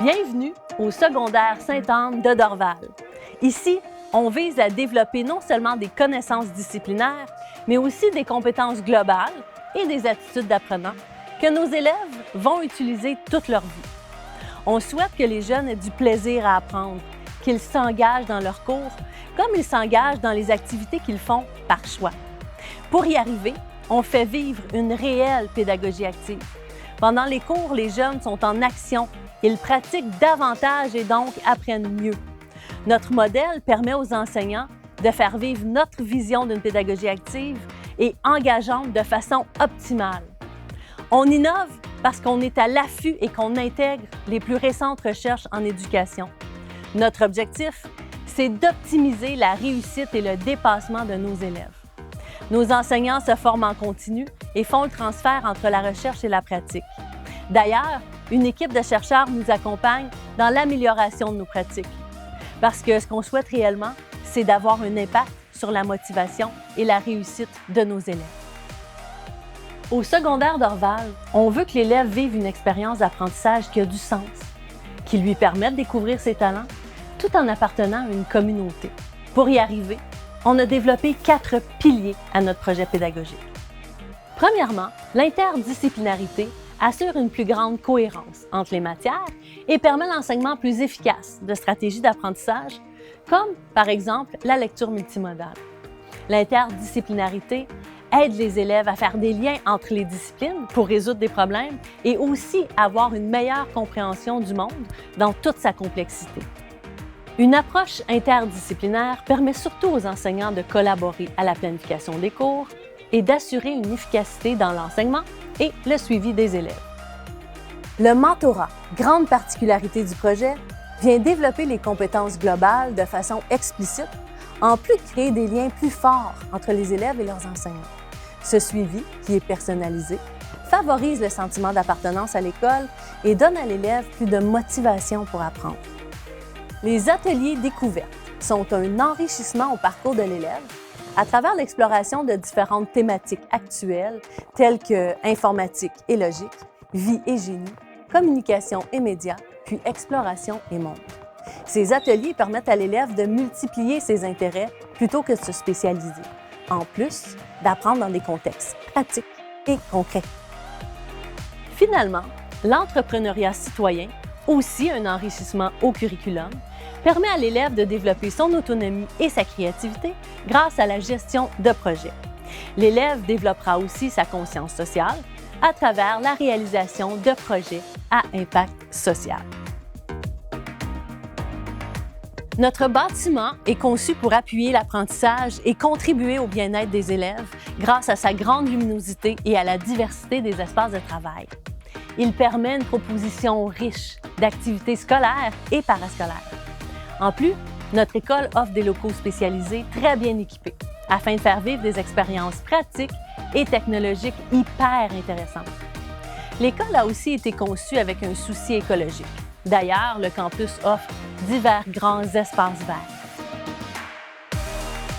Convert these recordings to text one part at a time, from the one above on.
Bienvenue au secondaire Sainte-Anne de Dorval. Ici, on vise à développer non seulement des connaissances disciplinaires, mais aussi des compétences globales et des attitudes d'apprenant que nos élèves vont utiliser toute leur vie. On souhaite que les jeunes aient du plaisir à apprendre, qu'ils s'engagent dans leurs cours, comme ils s'engagent dans les activités qu'ils font par choix. Pour y arriver, on fait vivre une réelle pédagogie active. Pendant les cours, les jeunes sont en action, ils pratiquent davantage et donc apprennent mieux. Notre modèle permet aux enseignants de faire vivre notre vision d'une pédagogie active et engageante de façon optimale. On innove parce qu'on est à l'affût et qu'on intègre les plus récentes recherches en éducation. Notre objectif, c'est d'optimiser la réussite et le dépassement de nos élèves. Nos enseignants se forment en continu et font le transfert entre la recherche et la pratique. D'ailleurs, une équipe de chercheurs nous accompagne dans l'amélioration de nos pratiques. Parce que ce qu'on souhaite réellement, c'est d'avoir un impact sur la motivation et la réussite de nos élèves. Au secondaire Dorval, on veut que l'élève vive une expérience d'apprentissage qui a du sens, qui lui permette de découvrir ses talents, tout en appartenant à une communauté. Pour y arriver, on a développé 4 piliers à notre projet pédagogique. Premièrement, l'interdisciplinarité assure une plus grande cohérence entre les matières et permet l'enseignement plus efficace de stratégies d'apprentissage, comme par exemple la lecture multimodale. L'interdisciplinarité aide les élèves à faire des liens entre les disciplines pour résoudre des problèmes et aussi avoir une meilleure compréhension du monde dans toute sa complexité. Une approche interdisciplinaire permet surtout aux enseignants de collaborer à la planification des cours et d'assurer une efficacité dans l'enseignement et le suivi des élèves. Le mentorat, grande particularité du projet, vient développer les compétences globales de façon explicite, en plus de créer des liens plus forts entre les élèves et leurs enseignants. Ce suivi, qui est personnalisé, favorise le sentiment d'appartenance à l'école et donne à l'élève plus de motivation pour apprendre. Les ateliers découvertes sont un enrichissement au parcours de l'élève à travers l'exploration de différentes thématiques actuelles telles que informatique et logique, vie et génie, communication et médias, puis exploration et monde. Ces ateliers permettent à l'élève de multiplier ses intérêts plutôt que de se spécialiser, en plus d'apprendre dans des contextes pratiques et concrets. Finalement, l'entrepreneuriat citoyen, aussi un enrichissement au curriculum, permet à l'élève de développer son autonomie et sa créativité grâce à la gestion de projets. L'élève développera aussi sa conscience sociale à travers la réalisation de projets à impact social. Notre bâtiment est conçu pour appuyer l'apprentissage et contribuer au bien-être des élèves grâce à sa grande luminosité et à la diversité des espaces de travail. Il permet une proposition riche d'activités scolaires et parascolaires. En plus, notre école offre des locaux spécialisés très bien équipés afin de faire vivre des expériences pratiques et technologiques hyper intéressantes. L'école a aussi été conçue avec un souci écologique. D'ailleurs, le campus offre divers grands espaces verts.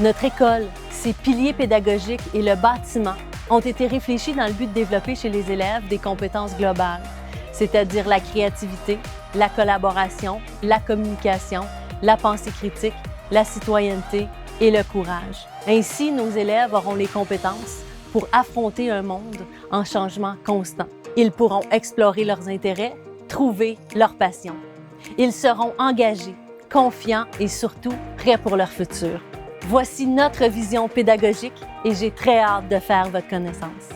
Notre école, ses piliers pédagogiques et le bâtiment ont été réfléchis dans le but de développer chez les élèves des compétences globales, c'est-à-dire la créativité, la collaboration, la communication, la pensée critique, la citoyenneté et le courage. Ainsi, nos élèves auront les compétences pour affronter un monde en changement constant. Ils pourront explorer leurs intérêts, trouver leur passion. Ils seront engagés, confiants et surtout prêts pour leur futur. Voici notre vision pédagogique et j'ai très hâte de faire votre connaissance.